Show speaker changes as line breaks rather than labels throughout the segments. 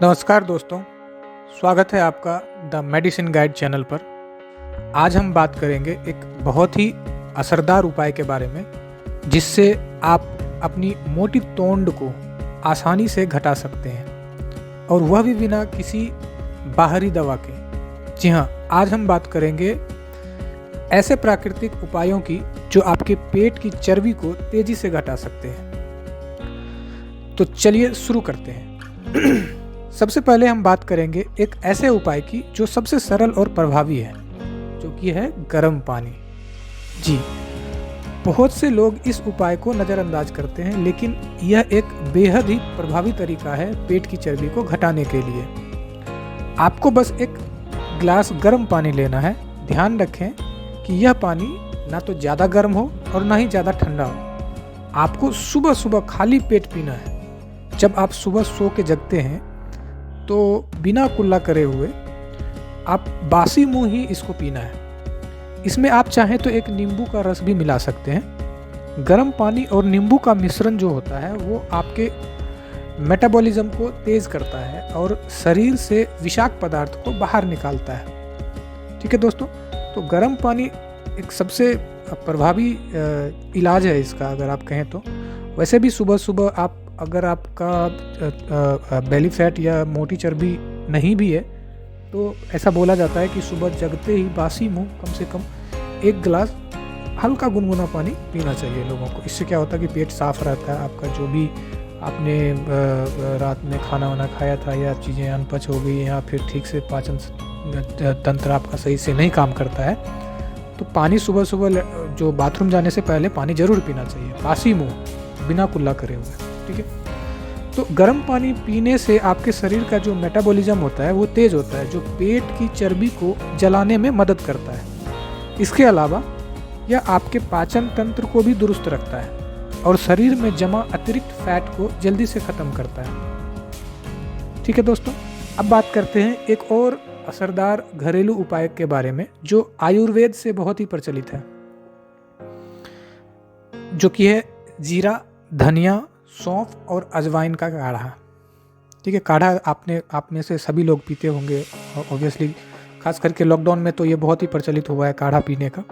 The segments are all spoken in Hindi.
नमस्कार दोस्तों, स्वागत है आपका द मेडिसिन गाइड चैनल पर। आज हम बात करेंगे एक बहुत ही असरदार उपाय के बारे में जिससे आप अपनी मोटी तोंद को आसानी से घटा सकते हैं और वह भी बिना किसी बाहरी दवा के। जी हाँ, आज हम बात करेंगे ऐसे प्राकृतिक उपायों की जो आपके पेट की चर्बी को तेजी से घटा सकते हैं। तो चलिए शुरू करते हैं। सबसे पहले हम बात करेंगे एक ऐसे उपाय की जो सबसे सरल और प्रभावी है, जो कि है गर्म पानी। जी, बहुत से लोग इस उपाय को नज़रअंदाज करते हैं, लेकिन यह एक बेहद ही प्रभावी तरीका है पेट की चर्बी को घटाने के लिए। आपको बस एक गिलास गर्म पानी लेना है। ध्यान रखें कि यह पानी ना तो ज़्यादा गर्म हो और ना ही ज़्यादा ठंडा हो। आपको सुबह सुबह खाली पेट पीना है। जब आप सुबह सो के जगते हैं तो बिना कुल्ला करे हुए आप बासी मुंह ही इसको पीना है। इसमें आप चाहें तो एक नींबू का रस भी मिला सकते हैं। गर्म पानी और नींबू का मिश्रण जो होता है वो आपके मेटाबॉलिज्म को तेज़ करता है और शरीर से विषाक्त पदार्थ को बाहर निकालता है। ठीक है दोस्तों, तो गर्म पानी एक सबसे प्रभावी इलाज है इसका, अगर आप कहें तो। वैसे भी सुबह सुबह आप अगर आपका बेली फैट या मोटी चर्बी नहीं भी है तो ऐसा बोला जाता है कि सुबह जगते ही बासी मुंह कम से कम एक गिलास हल्का गुनगुना पानी पीना चाहिए लोगों को। इससे क्या होता है कि पेट साफ रहता है। आपका जो भी आपने रात में खाना वाना खाया था या चीज़ें अनपच हो गई या फिर ठीक से पाचन तंत्र आपका सही से नहीं काम करता है, तो पानी सुबह सुबह जो बाथरूम जाने से पहले पानी ज़रूर पीना चाहिए, बासी मुंह, बिना कुल्ला करे हुए। ठीक है, तो गर्म पानी पीने से आपके शरीर का जो मेटाबॉलिज्म होता है वो तेज़ होता है, जो पेट की चर्बी को जलाने में मदद करता है। इसके अलावा यह आपके पाचन तंत्र को भी दुरुस्त रखता है और शरीर में जमा अतिरिक्त फैट को जल्दी से ख़त्म करता है। ठीक है दोस्तों, अब बात करते हैं एक और असरदार घरेलू उपाय के बारे में जो आयुर्वेद से बहुत ही प्रचलित है, जो कि है जीरा, धनिया, सौंफ और अजवाइन का काढ़ा। ठीक है, काढ़ा आप में से सभी लोग पीते होंगे ऑब्वियसली। खास करके लॉकडाउन में तो ये बहुत ही प्रचलित हुआ है काढ़ा पीने का।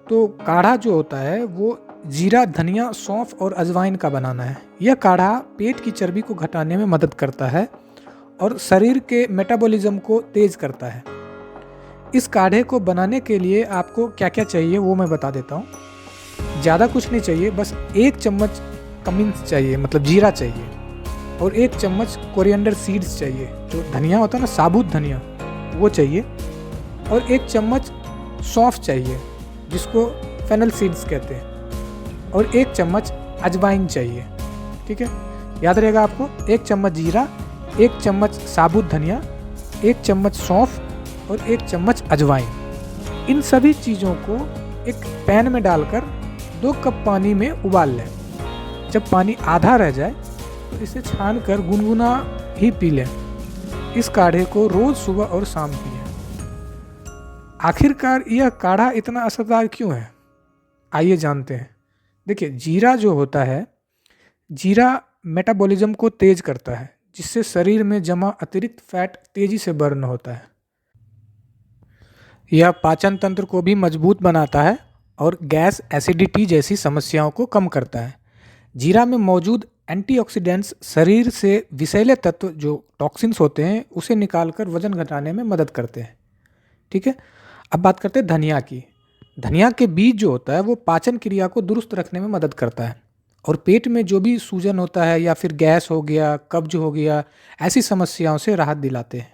तो काढ़ा जो होता है वो जीरा, धनिया, सौंफ और अजवाइन का बनाना है। यह काढ़ा पेट की चर्बी को घटाने में मदद करता है और शरीर के मेटाबॉलिज्म को तेज़ करता है। इस काढ़े को बनाने के लिए आपको क्या क्या चाहिए वो मैं बता देता हूँ। ज़्यादा कुछ नहीं चाहिए, बस 1 चम्मच कमिंस चाहिए, मतलब जीरा चाहिए, और 1 चम्मच कोरिएंडर सीड्स चाहिए, जो धनिया होता है ना, साबुत धनिया, वो चाहिए, और 1 चम्मच सौंफ चाहिए जिसको फेनल सीड्स कहते हैं, और 1 चम्मच अजवाइन चाहिए। ठीक है, याद रहेगा आपको, 1 चम्मच जीरा, 1 चम्मच साबुत धनिया, 1 चम्मच सौंफ और 1 चम्मच अजवाइन। इन सभी चीज़ों को एक पैन में डालकर 2 कप पानी में उबाल लें। जब पानी आधा रह जाए तो इसे छान कर गुनगुना ही पी लें। इस काढ़े को रोज़ सुबह और शाम पिएं। आखिरकार यह काढ़ा इतना असरदार क्यों है, आइए जानते हैं। देखिए, जीरा जो होता है, जीरा मेटाबॉलिज्म को तेज करता है, जिससे शरीर में जमा अतिरिक्त फैट तेजी से बर्न होता है। यह पाचन तंत्र को भी मजबूत बनाता है और गैस, एसिडिटी जैसी समस्याओं को कम करता है। जीरा में मौजूद एंटीऑक्सीडेंट्स शरीर से विषैले तत्व जो टॉक्सिन्स होते हैं उसे निकालकर वजन घटाने में मदद करते हैं। ठीक है, अब बात करते हैं धनिया की। धनिया के बीज जो होता है वो पाचन क्रिया को दुरुस्त रखने में मदद करता है और पेट में जो भी सूजन होता है या फिर गैस हो गया, कब्ज हो गया, ऐसी समस्याओं से राहत दिलाते हैं।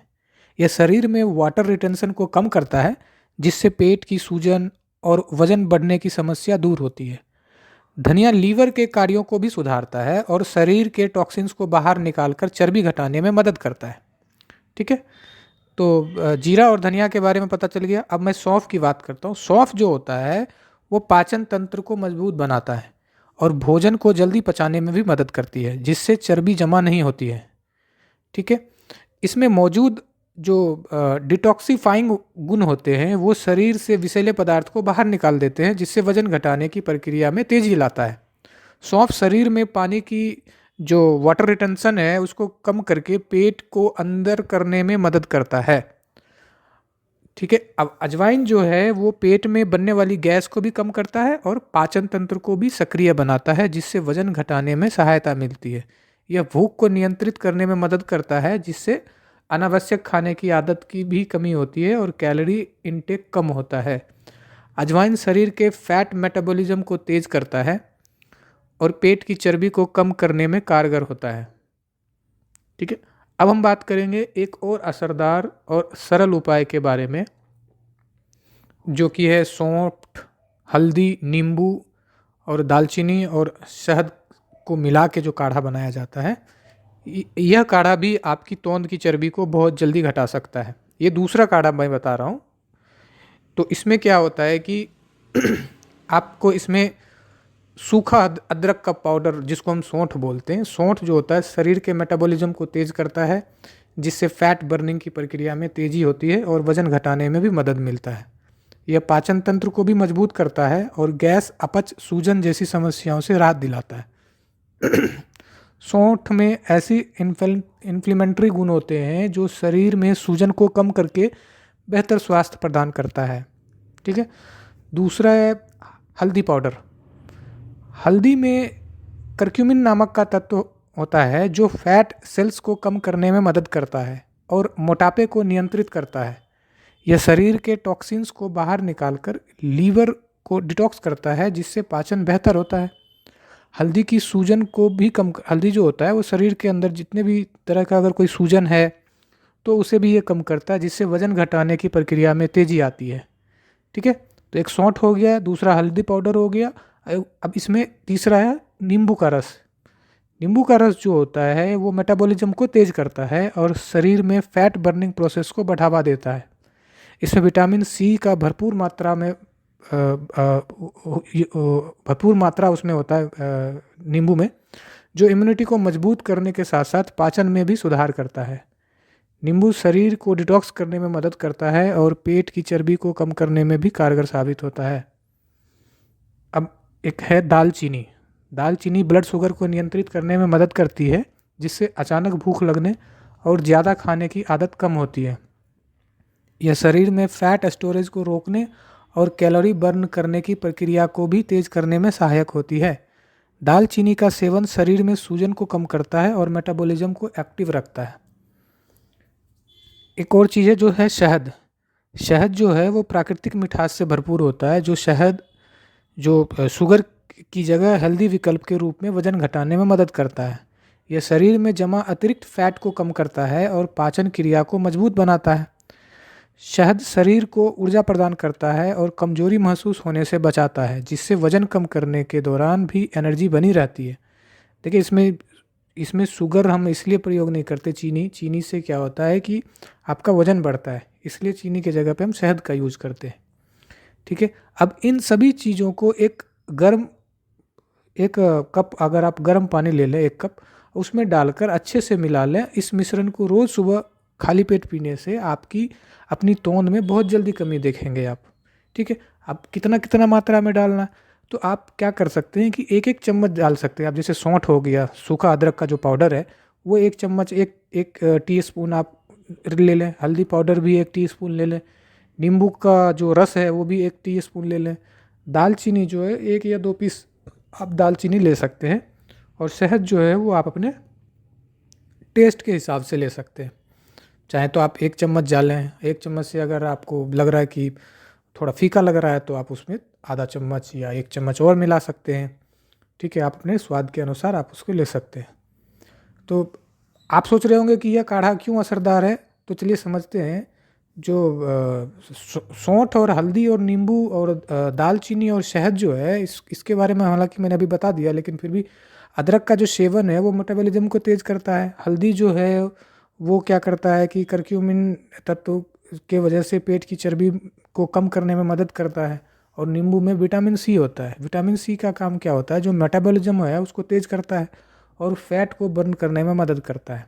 यह शरीर में वाटर रिटेंशन को कम करता है, जिससे पेट की सूजन और वजन बढ़ने की समस्या दूर होती है। धनिया लीवर के कार्यों को भी सुधारता है और शरीर के टॉक्सिन्स को बाहर निकालकर चर्बी घटाने में मदद करता है। ठीक है, तो जीरा और धनिया के बारे में पता चल गया। अब मैं सौंफ की बात करता हूँ। सौंफ जो होता है वो पाचन तंत्र को मजबूत बनाता है और भोजन को जल्दी पचाने में भी मदद करती है, जिससे चर्बी जमा नहीं होती है। ठीक है, इसमें मौजूद जो डिटॉक्सिफाइंग गुण होते हैं वो शरीर से विषैले पदार्थ को बाहर निकाल देते हैं, जिससे वजन घटाने की प्रक्रिया में तेजी लाता है। सौंफ शरीर में पानी की जो वाटर रिटेंशन है उसको कम करके पेट को अंदर करने में मदद करता है। ठीक है। अब अजवाइन जो है वो पेट में बनने वाली गैस को भी कम करता है और पाचन तंत्र को भी सक्रिय बनाता है, जिससे वजन घटाने में सहायता मिलती है। यह भूख को नियंत्रित करने में मदद करता है, जिससे अनावश्यक खाने की आदत की भी कमी होती है और कैलोरी इनटेक कम होता है। अजवाइन शरीर के फैट मेटाबॉलिज्म को तेज करता है और पेट की चर्बी को कम करने में कारगर होता है। ठीक है। अब हम बात करेंगे एक और असरदार और सरल उपाय के बारे में, जो कि है सौंठ, हल्दी, नींबू और दालचीनी और शहद को मिला के जो काढ़ा बनाया जाता है। यह काढ़ा भी आपकी तोंद की चर्बी को बहुत जल्दी घटा सकता है। ये दूसरा काढ़ा मैं बता रहा हूँ। तो इसमें क्या होता है कि आपको इसमें सूखा अदरक का पाउडर, जिसको हम सौंठ बोलते हैं, सौंठ जो होता है शरीर के मेटाबॉलिज्म को तेज़ करता है, जिससे फैट बर्निंग की प्रक्रिया में तेज़ी होती है और वजन घटाने में भी मदद मिलता है। यह पाचन तंत्र को भी मजबूत करता है और गैस, अपच, सूजन जैसी समस्याओं से राहत दिलाता है। सौंठ में ऐसी इन्फ्लेमेटरी गुण होते हैं जो शरीर में सूजन को कम करके बेहतर स्वास्थ्य प्रदान करता है। ठीक है। दूसरा है हल्दी पाउडर। हल्दी में करक्यूमिन नामक का तत्व होता है जो फैट सेल्स को कम करने में मदद करता है और मोटापे को नियंत्रित करता है। यह शरीर के टॉक्सिन्स को बाहर निकालकर लीवर को डिटॉक्स करता है, जिससे पाचन बेहतर होता है। हल्दी की सूजन को भी कम, हल्दी जो होता है वो शरीर के अंदर जितने भी तरह का अगर कोई सूजन है तो उसे भी ये कम करता है, जिससे वजन घटाने की प्रक्रिया में तेज़ी आती है। ठीक है। तो एक सौंठ हो गया, दूसरा हल्दी पाउडर हो गया। अब इसमें तीसरा है नींबू का रस। नींबू का रस जो होता है वो मेटाबॉलिज्म को तेज़ करता है और शरीर में फैट बर्निंग प्रोसेस को बढ़ावा देता है। इसमें विटामिन सी का भरपूर मात्रा उसमें होता है नींबू में, जो इम्यूनिटी को मजबूत करने के साथ साथ पाचन में भी सुधार करता है। नींबू शरीर को डिटॉक्स करने में मदद करता है और पेट की चर्बी को कम करने में भी कारगर साबित होता है। अब एक है दालचीनी। दालचीनी ब्लड शुगर को नियंत्रित करने में मदद करती है, जिससे अचानक भूख लगने और ज़्यादा खाने की आदत कम होती है। यह शरीर में फैट स्टोरेज को रोकने और कैलोरी बर्न करने की प्रक्रिया को भी तेज करने में सहायक होती है। दालचीनी का सेवन शरीर में सूजन को कम करता है और मेटाबॉलिज्म को एक्टिव रखता है। एक और चीज़ है जो है शहद। शहद जो है वो प्राकृतिक मिठास से भरपूर होता है। जो शहद जो शुगर की जगह हेल्दी विकल्प के रूप में वजन घटाने में मदद करता है। यह शरीर में जमा अतिरिक्त फैट को कम करता है और पाचन क्रिया को मजबूत बनाता है। शहद शरीर को ऊर्जा प्रदान करता है और कमजोरी महसूस होने से बचाता है, जिससे वजन कम करने के दौरान भी एनर्जी बनी रहती है। देखिए इसमें शुगर हम इसलिए प्रयोग नहीं करते, चीनी से क्या होता है कि आपका वजन बढ़ता है, इसलिए चीनी की जगह पे हम शहद का यूज करते हैं। ठीक है। अब इन सभी चीज़ों को एक कप, अगर आप गर्म पानी ले लें 1 कप, उसमें डालकर अच्छे से मिला लें। इस मिश्रण को रोज़ सुबह खाली पेट पीने से आपकी अपनी तोंद में बहुत जल्दी कमी देखेंगे आप। ठीक है। अब कितना मात्रा में डालना, तो आप क्या कर सकते हैं कि 1-1 चम्मच डाल सकते हैं आप। जैसे सौंठ हो गया, सूखा अदरक का जो पाउडर है वो 1 चम्मच, एक टीस्पून आप ले लें। हल्दी पाउडर भी 1 टीस्पून ले लें। नींबू का जो रस है वो भी 1 टीस्पून ले लें। दालचीनी जो है 1 या 2 पीस आप दालचीनी ले सकते हैं। और शहद जो है वो आप अपने टेस्ट के हिसाब से ले सकते हैं। चाहे तो आप 1 चम्मच डालें। 1 चम्मच से अगर आपको लग रहा है कि थोड़ा फीका लग रहा है तो आप उसमें आधा चम्मच या 1 चम्मच और मिला सकते हैं। ठीक है। आप अपने स्वाद के अनुसार आप उसको ले सकते हैं। तो आप सोच रहे होंगे कि यह काढ़ा क्यों असरदार है, तो चलिए समझते हैं। जो सौंठ और हल्दी और नींबू और दालचीनी और शहद जो है इसके बारे में हालांकि मैंने अभी बता दिया, लेकिन फिर भी अदरक का जो सेवन है वो मेटाबॉलिज्म को तेज़ करता है। हल्दी जो है वो क्या करता है कि करक्यूमिन तत्व के वजह से पेट की चर्बी को कम करने में मदद करता है। और नींबू में विटामिन सी होता है। विटामिन सी का काम क्या होता है, जो मेटाबॉलिज्म है उसको तेज़ करता है और फैट को बर्न करने में मदद करता है।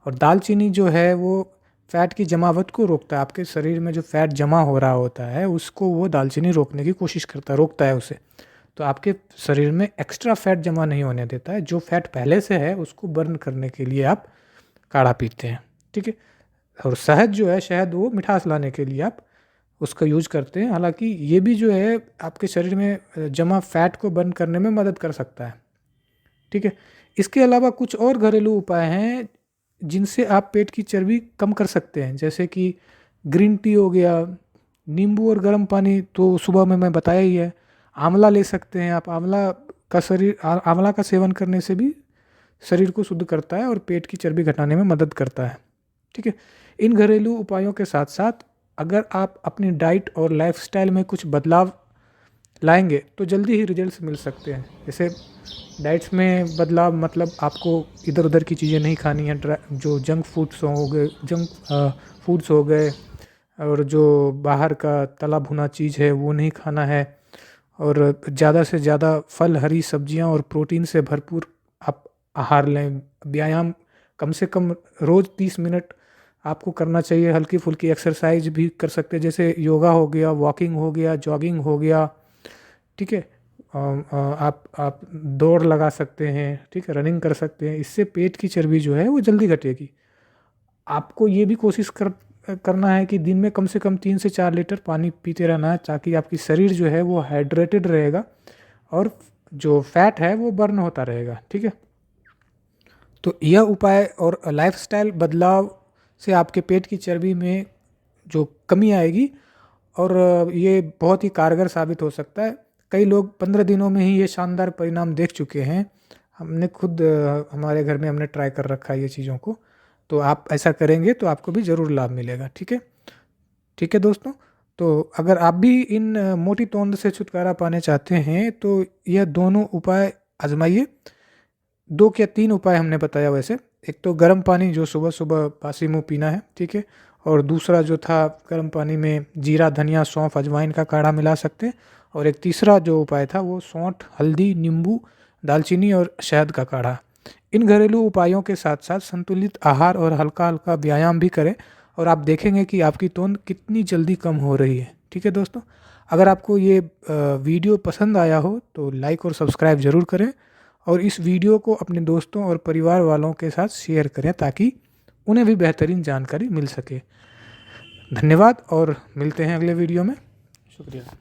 और दालचीनी जो है वो फैट की जमावट को रोकता है। आपके शरीर में जो फैट जमा हो रहा होता है उसको वो दालचीनी रोकने की कोशिश करता है, रोकता है उसे। तो आपके शरीर में एक्स्ट्रा फैट जमा नहीं होने देता है। जो फैट पहले से है उसको बर्न करने के लिए आप काढ़ा पीते हैं, ठीक है। और शहद जो है, शहद वो मिठास लाने के लिए आप उसका यूज़ करते हैं। हालांकि ये भी जो है आपके शरीर में जमा फैट को बर्न करने में मदद कर सकता है, ठीक है। इसके अलावा कुछ और घरेलू उपाय हैं जिनसे आप पेट की चर्बी कम कर सकते हैं, जैसे कि ग्रीन टी हो गया, नींबू और गर्म पानी तो सुबह में मैं बताया ही है। आंवला ले सकते हैं आप, आंवला का सेवन करने से भी शरीर को शुद्ध करता है और पेट की चर्बी घटाने में मदद करता है, ठीक है। इन घरेलू उपायों के साथ साथ अगर आप अपनी डाइट और लाइफस्टाइल में कुछ बदलाव लाएंगे तो जल्दी ही रिजल्ट्स मिल सकते हैं। जैसे डाइट्स में बदलाव मतलब आपको इधर उधर की चीज़ें नहीं खानी है, जो जंक फूड्स हो गए और जो बाहर का तला भुना चीज़ है वो नहीं खाना है, और ज़्यादा से ज़्यादा फल, हरी सब्जियां और प्रोटीन से भरपूर आप आहार लें। व्यायाम कम से कम रोज़ 30 मिनट आपको करना चाहिए। हल्की फुल्की एक्सरसाइज भी कर सकते हैं, जैसे योगा हो गया, वॉकिंग हो गया, जॉगिंग हो गया, ठीक है। आप दौड़ लगा सकते हैं, ठीक है, रनिंग कर सकते हैं। इससे पेट की चर्बी जो है वो जल्दी घटेगी। आपको ये भी कोशिश करना है कि दिन में कम से कम 3 से 4 लीटर पानी पीते रहना है, ताकि आपकी शरीर जो है वो हाइड्रेटेड रहेगा और जो फैट है वो बर्न होता रहेगा, ठीक है। तो यह उपाय और लाइफस्टाइल बदलाव से आपके पेट की चर्बी में जो कमी आएगी, और ये बहुत ही कारगर साबित हो सकता है। कई लोग 15 दिनों में ही ये शानदार परिणाम देख चुके हैं। हमने खुद हमारे घर में हमने ट्राई कर रखा है ये चीज़ों को। तो आप ऐसा करेंगे तो आपको भी ज़रूर लाभ मिलेगा, ठीक है। ठीक है दोस्तों, तो अगर आप भी इन मोटी तोंद से छुटकारा पाने चाहते हैं तो यह दोनों उपाय आजमाइए। 2 या 3 उपाय हमने बताया वैसे। एक तो गर्म पानी जो सुबह सुबह बासी मुँह पीना है, ठीक है। और दूसरा जो था, गर्म पानी में जीरा, धनिया, सौंफ, अजवाइन का काढ़ा मिला सकते हैं। और एक तीसरा जो उपाय था वो सौंठ, हल्दी, नींबू, दालचीनी और शहद का काढ़ा। इन घरेलू उपायों के साथ साथ संतुलित आहार और हल्का हल्का व्यायाम भी करें, और आप देखेंगे कि आपकी तोंद कितनी जल्दी कम हो रही है, ठीक है दोस्तों। अगर आपको ये वीडियो पसंद आया हो तो लाइक और सब्सक्राइब ज़रूर करें, और इस वीडियो को अपने दोस्तों और परिवार वालों के साथ शेयर करें ताकि उन्हें भी बेहतरीन जानकारी मिल सके। धन्यवाद और मिलते हैं अगले वीडियो में। शुक्रिया।